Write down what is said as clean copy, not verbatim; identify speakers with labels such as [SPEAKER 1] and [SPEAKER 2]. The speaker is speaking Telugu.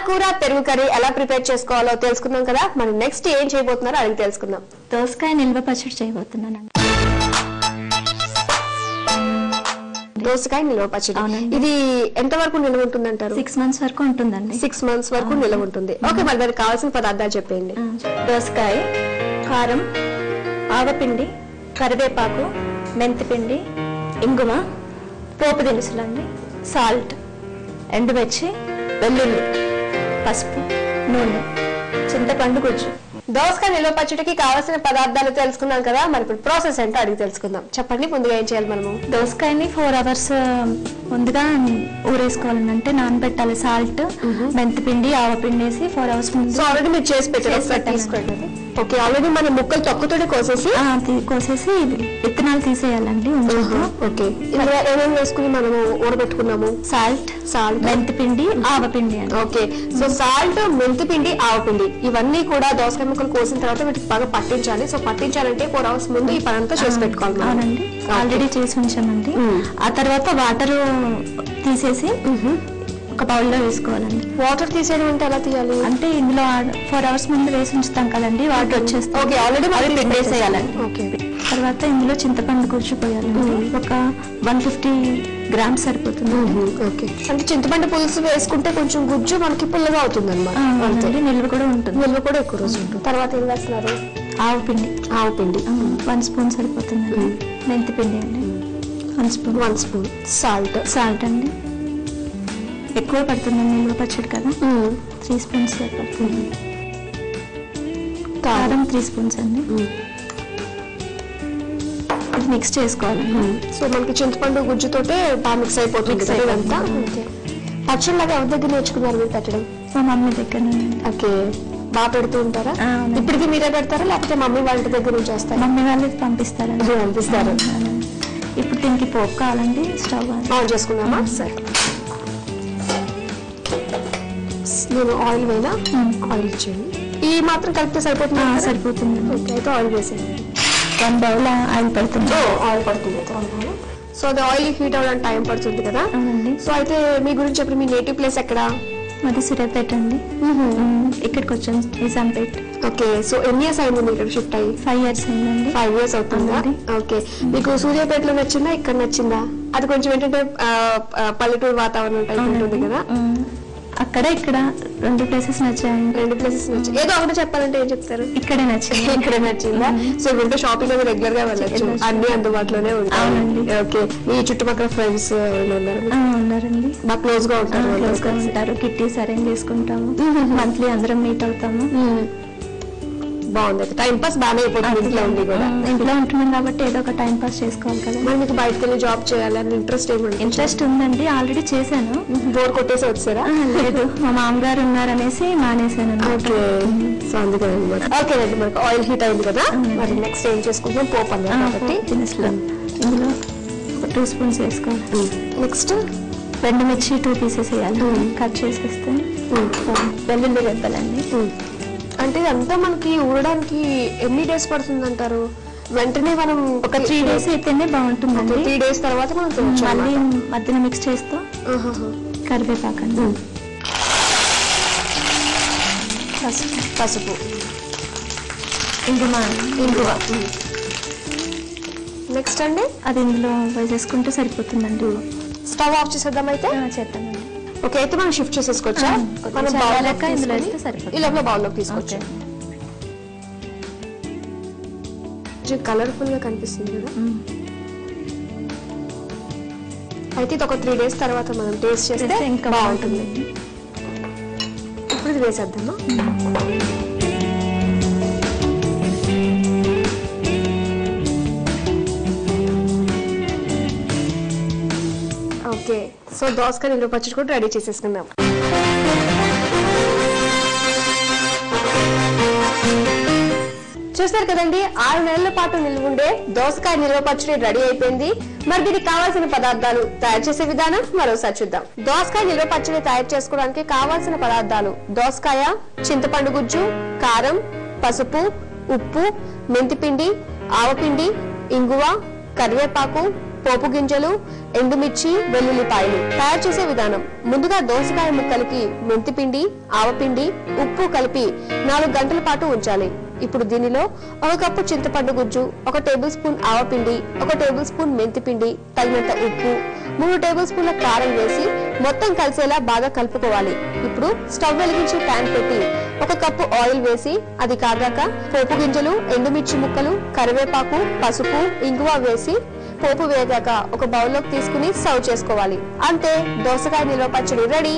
[SPEAKER 1] పాలకూర పెరుగు కర్రీ ఎలా ప్రిపేర్ చేసుకోవాలో తెలుసుకుందాం కదా. మనం నెక్స్ట్ ఏం చేయబోతున్నారో అడిగి తెలుసుకుందాం.
[SPEAKER 2] దోసకాయ నిల్వ పచ్చడి చేయబోతున్నానండి.
[SPEAKER 1] దోసకాయ నిల్వ పచ్చడి ఇది ఎంత వరకు నిల్వ ఉంటుందంటారు?
[SPEAKER 2] 6 months వరకు ఉంటుందండి.
[SPEAKER 1] 6 months వరకు నిల్వ ఉంటుంది. ఓకే, మరి దానికి కావాల్సిన పదార్థాలు చెప్పండి.
[SPEAKER 2] దోసకాయ, కారం, ఆవపిండి, కరివేపాకు, మెంతిపిండి, ఇంగువ, పోపు దినుసులు అండి, సాల్ట్, ఎండుమిర్చి, వెల్లుల్లి, పసుపు, నూనె, చింతపండు గుజ్జు.
[SPEAKER 1] దోసకాయ నిల్వ పచ్చడికి కావాల్సిన పదార్థాలు తెలుసుకున్నాం కదా. మరి ఇప్పుడు ప్రాసెస్ ఏంటో అడిగి తెలుసుకుందాం. చెప్పండి, ముందుగా ఏం చేయాలి మనము?
[SPEAKER 2] దోసకాయని 4 hours ముందుగా ఊరేసుకోవాలండి. అంటే నానబెట్టాలి. సాల్ట్, మెంతిపిండి, ఆవపిండి వేసి 4 hours ముందు.
[SPEAKER 1] సో ఆల్రెడీ మీరు చేసి పెట్టండి. ఓకే, ఆల్రెడీ మనం ముక్కలు తొక్కుతోనే
[SPEAKER 2] కోసేసి విత్తనాలు తీసేయాలండి.
[SPEAKER 1] ఓకే, ఇందులో ఏమేమి వేసుకుని మనము ఊరబెట్టుకున్నాము?
[SPEAKER 2] సాల్ట్, మెంతిపిండి, ఆవపిండి అండి.
[SPEAKER 1] ఓకే, సో సాల్ట్, మెంతిపిండి, ఆవపిండి ఇవన్నీ కూడా దోసకాయ ముక్కలు కోసిన తర్వాత వీటికి బాగా పట్టించాలి. సో పట్టించాలంటే 4 hours ముందు ఈ పనంతా చేసి పెట్టుకోవాలి.
[SPEAKER 2] అవునండి, ఆల్రెడీ చేసి ఉంచామండి. ఆ తర్వాత వాటర్ తీసేసి ఒక బౌల్లో వేసుకోవాలండి.
[SPEAKER 1] వాటర్ తీసేయడం అంటే ఎలా తీయాలి?
[SPEAKER 2] అంటే ఇందులో 4 hours ముందు వేసి ఉంచుతాం కదండి, వాటర్ వచ్చేస్తాయి.
[SPEAKER 1] Okay, already
[SPEAKER 2] పిండేసేయాలండి. ఓకే, తర్వాత ఇందులో చింతపండు గుజ్జు పోయాలండి. ఒక 150 grams సరిపోతుంది.
[SPEAKER 1] ఓకే, అంటే చింతపండు పులుసు వేసుకుంటే కొంచెం గుజ్జు మనకి పుల్లగా అవుతుంది అనమాట.
[SPEAKER 2] నిల్వ కూడా ఉంటుంది.
[SPEAKER 1] నిల్వ కూడా ఎక్కువ రోజు ఉంటుంది. తర్వాత ఏం వేస్తున్నారు?
[SPEAKER 2] ఆవపిండి
[SPEAKER 1] 1
[SPEAKER 2] spoon సరిపోతుందండి. మెంతిపిండి అండి 1 spoon. సాల్ట్ అండి ఎక్కువ పడుతుందండి, నిల్వ పచ్చడి కదా. 3 spoons సరిపోతుంది. కారం 3 spoons అండి. ఇది మిక్స్ చేసుకోవాలండి.
[SPEAKER 1] సో మనకి చింతపండు గుజ్జుతోటే బాగా మిక్స్ అయిపోతుంది ఇదంతా. పచ్చడిలాగా ఎవరి దగ్గర నేర్చుకున్నారు మీరు పెట్టడం?
[SPEAKER 2] మా మమ్మీ దగ్గర.
[SPEAKER 1] ఓకే, బాగా పెడుతూ ఉంటారా? ఇప్పటికి మీరే పెడతారా లేకపోతే మమ్మీ వాళ్ళ దగ్గర నుంచి వస్తారా?
[SPEAKER 2] మమ్మీ వాళ్ళు పంపిస్తారండి. ఇప్పుడు దీనికి పోపు కావాలండి. స్టవ్
[SPEAKER 1] ఆన్ చేసుకున్నామా? సరే, నేను ఆయిల్ వేనా? ఆయిల్ ఇచ్చేయండి. ఈ మాత్రం కలిపితే సరిపోతుంది?
[SPEAKER 2] సరిపోతుంది.
[SPEAKER 1] ఓకే, అయితే ఆయిల్ వేసేయండి.
[SPEAKER 2] 1 bowl ఆయిల్ పడుతుంది.
[SPEAKER 1] ఆయిల్ పడుతుంది. సో అది ఆయిల్ హీట్ అవ్వడానికి టైం పడుతుంది కదా.
[SPEAKER 2] అవునండి.
[SPEAKER 1] సో అయితే మీ గురించి చెప్పండి, మీ నేటివ్ ప్లేస్ ఎక్కడ?
[SPEAKER 2] మాది సూర్యాపేట అండి. ఇక్కడికి వచ్చాను, నిజాంపేట్.
[SPEAKER 1] ఓకే, సో ఎన్ని ఇయర్స్ అయింది మీరు ఇక్కడ షిఫ్ట్ అయ్యి?
[SPEAKER 2] 5 years అయిందండి.
[SPEAKER 1] 5 years అవుతుందా? ఓకే, మీకు సూర్యాపేటలో నచ్చిందా ఇక్కడ నచ్చిందా? అది కొంచెం ఏంటంటే పల్లెటూరు వాతావరణం టైప్ ఉంటుంది కదా.
[SPEAKER 2] అక్కడ ఇక్కడ 2 places నచ్చాయి.
[SPEAKER 1] 2 places నచ్చాయి. ఏదో ఒకటి చెప్పాలంటే ఏం చెప్తారు?
[SPEAKER 2] ఇక్కడే నచ్చింది.
[SPEAKER 1] ఇక్కడ నచ్చిందా? సో ఉంటే షాపింగ్ లో రెగ్యులర్ గా వెళ్ళచ్చు, అన్ని అందుబాటులోనే ఉంటాయి. ఓకే, మీ చుట్టుపక్కల ఫ్రెండ్స్
[SPEAKER 2] ఉన్నారండి.
[SPEAKER 1] బాగా క్లోజ్ గా ఉంటారు.
[SPEAKER 2] కిట్టీస్ అరేంజ్ చేసుకుంటాము. మంత్లీ అందరం మీట్ అవుతాము.
[SPEAKER 1] బాగుంది, టైం పాస్ బాగానే అయిపోతుంది. ఇంట్లో ఉండి కూడా
[SPEAKER 2] ఇంట్లో ఉంటున్నాం కాబట్టి ఏదో ఒక టైం పాస్ చేసుకోవాలి కదా.
[SPEAKER 1] మరి మీకు బయటకు వెళ్ళి జాబ్ చేయాలని
[SPEAKER 2] ఇంట్రెస్ట్ ఉందండి. ఆల్రెడీ చేశాను.
[SPEAKER 1] బోర్ కొట్టేసి వచ్చారా?
[SPEAKER 2] లేదు, మా మామగారు ఉన్నారనేసి మానేశాను.
[SPEAKER 1] ఓకే, సో అందుకని అనమాట. ఓకే అండి, మనకు ఆయిల్ హీట్ అయింది కదా. మరి నెక్స్ట్ ఏం చేసుకుంటాం? పోపు అన్నారు కాబట్టి
[SPEAKER 2] ఇందులో ఒక 2 spoons వేసుకోవాలి.
[SPEAKER 1] నెక్స్ట్
[SPEAKER 2] ఎండుమిర్చి 2 pieces వేయాలి. కట్ చేసేస్తే వెల్లుల్లి రెబ్బలండి.
[SPEAKER 1] అంటే ఇదంతా మనకి ఊరడానికి ఎన్ని డేస్ పడుతుంది అంటారు? వెంటనే మనం
[SPEAKER 2] ఒక 3 days అయితేనే బాగుంటుందండి.
[SPEAKER 1] 3 days తర్వాత మనం
[SPEAKER 2] మళ్ళీ మధ్యన మిక్స్ చేస్తూ కరివేపాకండి,
[SPEAKER 1] పసుపు,
[SPEAKER 2] ఇంగువ.
[SPEAKER 1] నెక్స్ట్ అండి
[SPEAKER 2] అది ఇందులో వేసేసుకుంటే సరిపోతుందండి.
[SPEAKER 1] స్టవ్ ఆఫ్ చేసేద్దాం అయితే.
[SPEAKER 2] చేద్దాం.
[SPEAKER 1] ఓకే, అయితే మనం షిఫ్ట్ చేసేసుకోవచ్చా? మనం ఇలా బౌల్లోకి తీసుకోవచ్చు. కలర్ఫుల్ గా కనిపిస్తుంది కదా. అయితే ఇది ఒక 3 days తర్వాత మనం టేస్ట్ చేస్తే ఇంకా బాగుంటుంది. ఇప్పుడు ఇది వేసేద్దామా? ఓకే, సో దోసకాయ నిల్వ పచ్చడి కూడా రెడీ చేసేసుకుందాం. చూస్తారు కదండి, 6 నెలల పాటు నిల్వ ఉండే దోసకాయ నిల్వ పచ్చడి రెడీ అయిపోయింది. మరి దీనికి కావాల్సిన పదార్థాలు, తయారు చేసే విధానం మరోసారి చూద్దాం. దోసకాయ నిల్వ పచ్చడి తయారు చేసుకోవడానికి కావాల్సిన పదార్థాలు: దోసకాయ, చింతపండు గుజ్జు, కారం, పసుపు, ఉప్పు, మెంతిపిండి, ఆవపిండి, ఇంగువ, కరివేపాకు, పోపు గింజలు, ఎండుమిర్చి, వెల్లుల్లిపాయలు. తయారు చేసే విధానం: ముందుగా దోసకాయ ముక్కలకి మెంతిపిండి, ఆవపిండి, ఉప్పు కలిపి 4 గంటల పాటు ఉంచాలి. ఇప్పుడు దీనిలో 1 కప్పు చింతపండు గుజ్జు, 1 టేబుల్ స్పూన్ ఆవపిండి, 1 టేబుల్ స్పూన్ మెంతిపిండి, తగినంత ఉప్పు, 3 టేబుల్ స్పూన్ల కారం వేసి మొత్తం కలిసేలా బాగా కలుపుకోవాలి. ఇప్పుడు స్టవ్ వెలిగించి ప్యాన్ పెట్టి 1 కప్పు ఆయిల్ వేసి అది కాగాక పోపు గింజలు, ఎండుమిర్చి ముక్కలు, కరివేపాకు, పసుపు, ఇంగువ వేసి పోపు వేగాక ఒక బౌల్లోకి తీసుకుని సర్వ్ చేసుకోవాలి. అంతే, దోసకాయ నిల్వ పచ్చడి రెడీ.